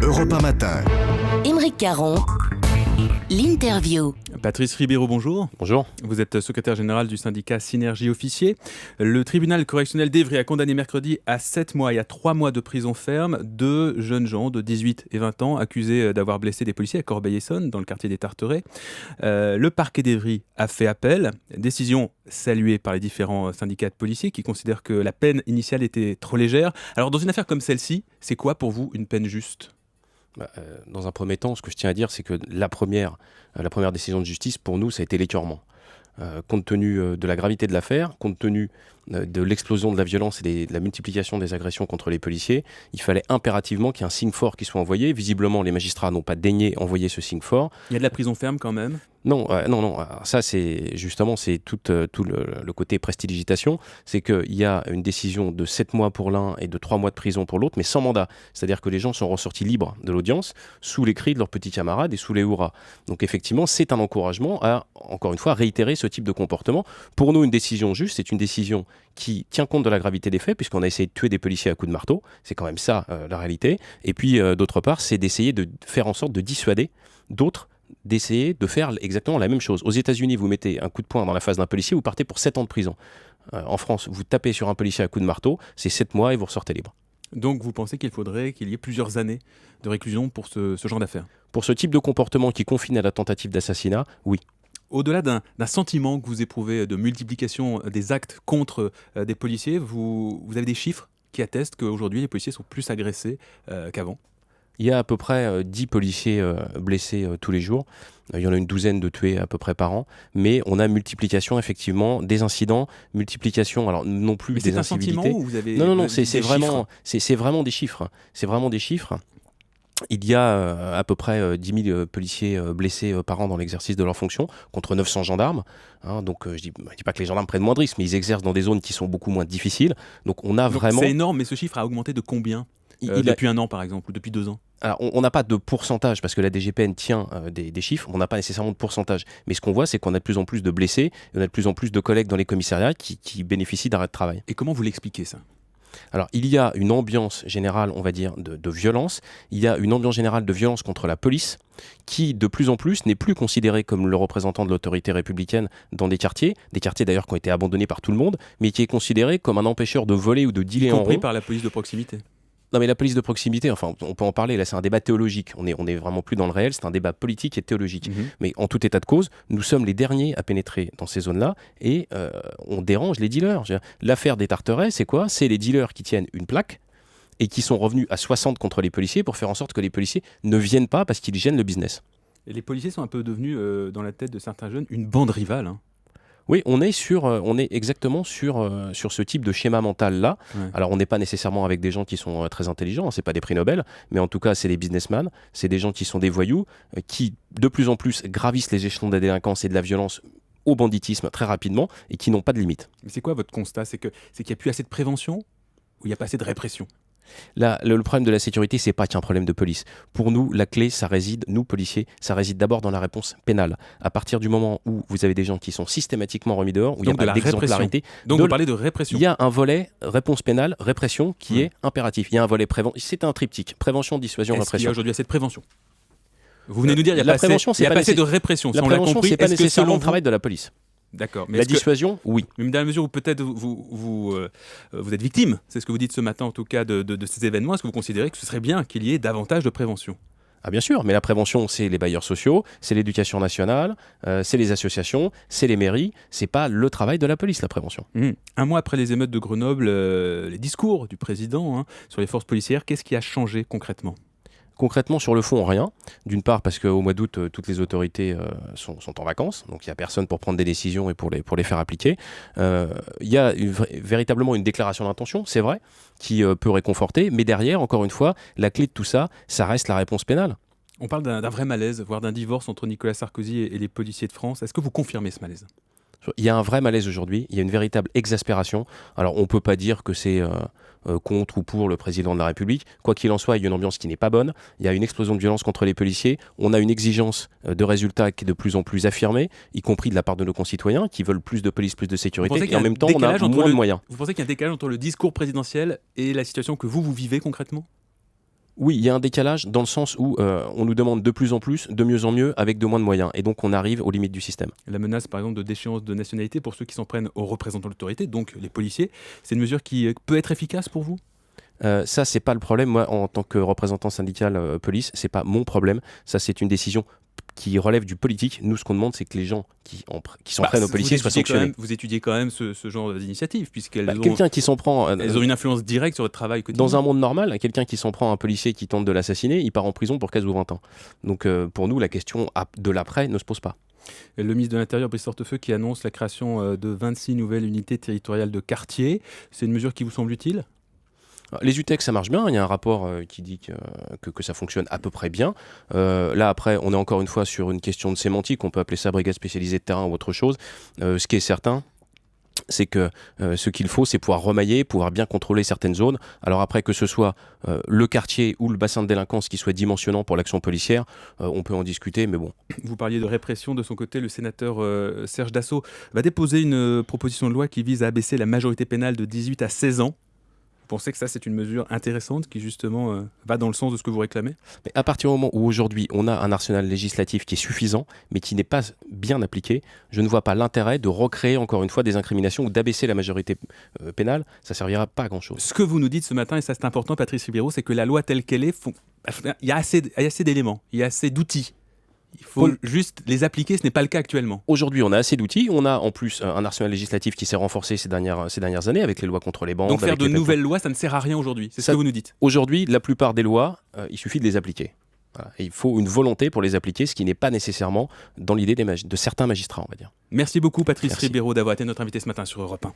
Europe 1 Matin. Aymeric Caron, l'interview. Patrice Ribeiro, bonjour. Bonjour. Vous êtes secrétaire général du syndicat Synergie Officiers. Le tribunal correctionnel d'Évry a condamné mercredi à 7 mois et à 3 mois de prison ferme deux jeunes gens de 18 et 20 ans accusés d'avoir blessé des policiers à Corbeil-Essonnes, dans le quartier des Tarterets. Le parquet d'Évry a fait appel. Décision saluée par les différents syndicats de policiers qui considèrent que la peine initiale était trop légère. Alors dans une affaire comme celle-ci, c'est quoi pour vous une peine juste ? Dans un premier temps, ce que je tiens à dire, c'est que la première décision de justice, pour nous, ça a été l'écœurement. Compte tenu de la gravité de l'affaire, compte tenu de l'explosion de la violence et de la multiplication des agressions contre les policiers, il fallait impérativement qu'il y ait un signe fort qui soit envoyé. Visiblement, les magistrats n'ont pas daigné envoyer ce signe fort. Il y a de la prison ferme quand même ? Non. Ça, c'est justement tout le côté prestidigitation. C'est qu'il y a une décision de 7 mois pour l'un et de 3 mois de prison pour l'autre, mais sans mandat. C'est-à-dire que les gens sont ressortis libres de l'audience, sous les cris de leurs petits camarades et sous les hurrahs. Donc effectivement, c'est un encouragement à, encore une fois, réitérer ce type de comportement. Pour nous, une décision juste, c'est une décision qui tient compte de la gravité des faits, puisqu'on a essayé de tuer des policiers à coups de marteau. C'est quand même ça, la réalité. Et puis, d'autre part, c'est d'essayer de faire en sorte de dissuader d'autres d'essayer de faire exactement la même chose. Aux États-Unis, vous mettez un coup de poing dans la face d'un policier, vous partez pour 7 ans de prison. En France, vous tapez sur un policier à coup de marteau, c'est 7 mois et vous ressortez libre. Donc vous pensez qu'il faudrait qu'il y ait plusieurs années de réclusion pour ce genre d'affaires ? Pour ce type de comportement qui confine à la tentative d'assassinat, oui. Au-delà d'un sentiment que vous éprouvez de multiplication des actes contre des policiers, vous avez des chiffres qui attestent qu'aujourd'hui les policiers sont plus agressés qu'avant ? Il y a à peu près 10 policiers blessés tous les jours. Il y en a une douzaine de tués à peu près par an. Mais on a multiplication, effectivement, des incidents, multiplication, alors non plus mais des incivilités. C'est un sentiment ou vous avez Non, c'est vraiment des chiffres. C'est vraiment des chiffres. Il y a à peu près 10 000 policiers blessés par an dans l'exercice de leurs fonctions, contre 900 gendarmes. Donc je dis pas que les gendarmes prennent moins de risques, mais ils exercent dans des zones qui sont beaucoup moins difficiles. Donc on a vraiment... C'est énorme, mais ce chiffre a augmenté de combien depuis 1 an par exemple, ou depuis 2 ans ? Alors, on n'a pas de pourcentage, parce que la DGPN tient des chiffres, on n'a pas nécessairement de pourcentage. Mais ce qu'on voit, c'est qu'on a de plus en plus de blessés, et on a de plus en plus de collègues dans les commissariats qui bénéficient d'arrêt de travail. Et comment vous l'expliquez ça ? Alors, il y a une ambiance générale, on va dire, de violence. Il y a une ambiance générale de violence contre la police, qui, de plus en plus, n'est plus considérée comme le représentant de l'autorité républicaine dans des quartiers d'ailleurs qui ont été abandonnés par tout le monde, mais qui est considéré comme un empêcheur de voler ou de dealer en rond. Compris par la police de proximité. Non mais la police de proximité, enfin on peut en parler, là c'est un débat théologique, on est vraiment plus dans le réel, c'est un débat politique et théologique. Mais en tout état de cause, nous sommes les derniers à pénétrer dans ces zones-là et on dérange les dealers. L'affaire des Tarterets, c'est quoi ? C'est les dealers qui tiennent une plaque et qui sont revenus à 60 contre les policiers pour faire en sorte que les policiers ne viennent pas parce qu'ils gênent le business. Et les policiers sont un peu devenus, dans la tête de certains jeunes, une bande rivale, hein. Oui, on est exactement sur ce type de schéma mental-là. Ouais. Alors, on n'est pas nécessairement avec des gens qui sont très intelligents, c'est pas des prix Nobel, mais en tout cas, c'est des businessmen, c'est des gens qui sont des voyous, qui de plus en plus gravissent les échelons de la délinquance et de la violence au banditisme très rapidement et qui n'ont pas de limite. Mais c'est quoi votre constat ? C'est qu'il n'y a plus assez de prévention ou il n'y a pas assez de répression ? Là, le problème de la sécurité, c'est pas qu'un problème de police. Pour nous, la clé, nous policiers, ça réside d'abord dans la réponse pénale. À partir du moment où vous avez des gens qui sont systématiquement remis dehors, où il n'y a pas d'exemplarité. Donc vous parlez de répression. Il y a un volet réponse pénale, répression qui est impératif. Il y a un volet prévention. C'est un triptyque. Prévention, dissuasion, répression. Est-ce qu'il y a aujourd'hui assez de prévention ? Vous venez nous dire qu'il n'y a pas assez de répression. La prévention, c'est pas nécessairement le travail de la police. D'accord. Mais la dissuasion, oui. Mais dans la mesure où peut-être vous êtes victime, c'est ce que vous dites ce matin en tout cas de ces événements, est-ce que vous considérez que ce serait bien qu'il y ait davantage de prévention ? Ah bien sûr, mais la prévention, c'est les bailleurs sociaux, c'est l'éducation nationale, c'est les associations, c'est les mairies, c'est pas le travail de la police, la prévention. 1 mois après les émeutes de Grenoble, les discours du président sur les forces policières, qu'est-ce qui a changé concrètement ? Concrètement, sur le fond, rien. D'une part, parce qu'au mois d'août, toutes les autorités sont en vacances, donc il n'y a personne pour prendre des décisions et pour les faire appliquer. Il y a véritablement une déclaration d'intention, c'est vrai, qui peut réconforter, mais derrière, encore une fois, la clé de tout ça, ça reste la réponse pénale. On parle d'un vrai malaise, voire d'un divorce entre Nicolas Sarkozy et les policiers de France. Est-ce que vous confirmez ce malaise ? Il y a un vrai malaise aujourd'hui, il y a une véritable exaspération. Alors on ne peut pas dire que c'est contre ou pour le président de la République. Quoi qu'il en soit, il y a une ambiance qui n'est pas bonne. Il y a une explosion de violence contre les policiers. On a une exigence de résultats qui est de plus en plus affirmée, y compris de la part de nos concitoyens qui veulent plus de police, plus de sécurité. Et en même temps, on a moins de moyens. Vous pensez qu'il y a un décalage entre le discours présidentiel et la situation que vous vivez concrètement ? Oui, il y a un décalage dans le sens où on nous demande de plus en plus, de mieux en mieux, avec de moins de moyens. Et donc on arrive aux limites du système. La menace, par exemple, de déchéance de nationalité pour ceux qui s'en prennent aux représentants de l'autorité, donc les policiers, c'est une mesure qui peut être efficace pour vous ? Ça, c'est pas le problème. Moi, en tant que représentant syndical police, c'est pas mon problème. Ça, c'est une décision qui relève du politique. Nous, ce qu'on demande, c'est que les gens qui s'en prennent aux policiers soient sanctionnés. Vous étudiez quand même ce genre d'initiative, puisqu'elles ont, quelqu'un qui s'en prend, elles ont une influence directe sur votre travail quotidien. Dans un monde normal, quelqu'un qui s'en prend à un policier qui tente de l'assassiner, il part en prison pour 15 ou 20 ans. Donc pour nous, la question de l'après ne se pose pas. Le ministre de l'Intérieur, Brice Hortefeux, qui annonce la création de 26 nouvelles unités territoriales de quartier. C'est une mesure qui vous semble utile ? Les UTEC, ça marche bien. Il y a un rapport qui dit que ça fonctionne à peu près bien. Là, après, on est encore une fois sur une question de sémantique. On peut appeler ça brigade spécialisée de terrain ou autre chose. Ce qui est certain, c'est que ce qu'il faut, c'est pouvoir remailler, pouvoir bien contrôler certaines zones. Alors après, que ce soit le quartier ou le bassin de délinquance qui soit dimensionnant pour l'action policière, on peut en discuter, mais bon. Vous parliez de répression. De son côté, le sénateur Serge Dassault va déposer une proposition de loi qui vise à abaisser la majorité pénale de 18 à 16 ans. Vous pensez que ça, c'est une mesure intéressante qui, justement, va dans le sens de ce que vous réclamez ? Mais à partir du moment où, aujourd'hui, on a un arsenal législatif qui est suffisant, mais qui n'est pas bien appliqué, je ne vois pas l'intérêt de recréer, encore une fois, des incriminations ou d'abaisser la majorité pénale. Ça ne servira pas à grand-chose. Ce que vous nous dites ce matin, et ça c'est important, Patrice Ribeiro, c'est que la loi telle qu'elle est, il y a assez d'éléments, il y a assez d'outils. Il faut juste les appliquer, ce n'est pas le cas actuellement. Aujourd'hui, on a assez d'outils. On a en plus un arsenal législatif qui s'est renforcé ces dernières années avec les lois contre les bandes. Donc faire de nouvelles lois, ça ne sert à rien aujourd'hui. C'est ce que vous nous dites. Aujourd'hui, la plupart des lois, il suffit de les appliquer. Voilà. Et il faut une volonté pour les appliquer, ce qui n'est pas nécessairement dans l'idée de certains magistrats, on va dire. Merci beaucoup, Patrice Ribeiro, d'avoir été notre invité ce matin sur Europe 1.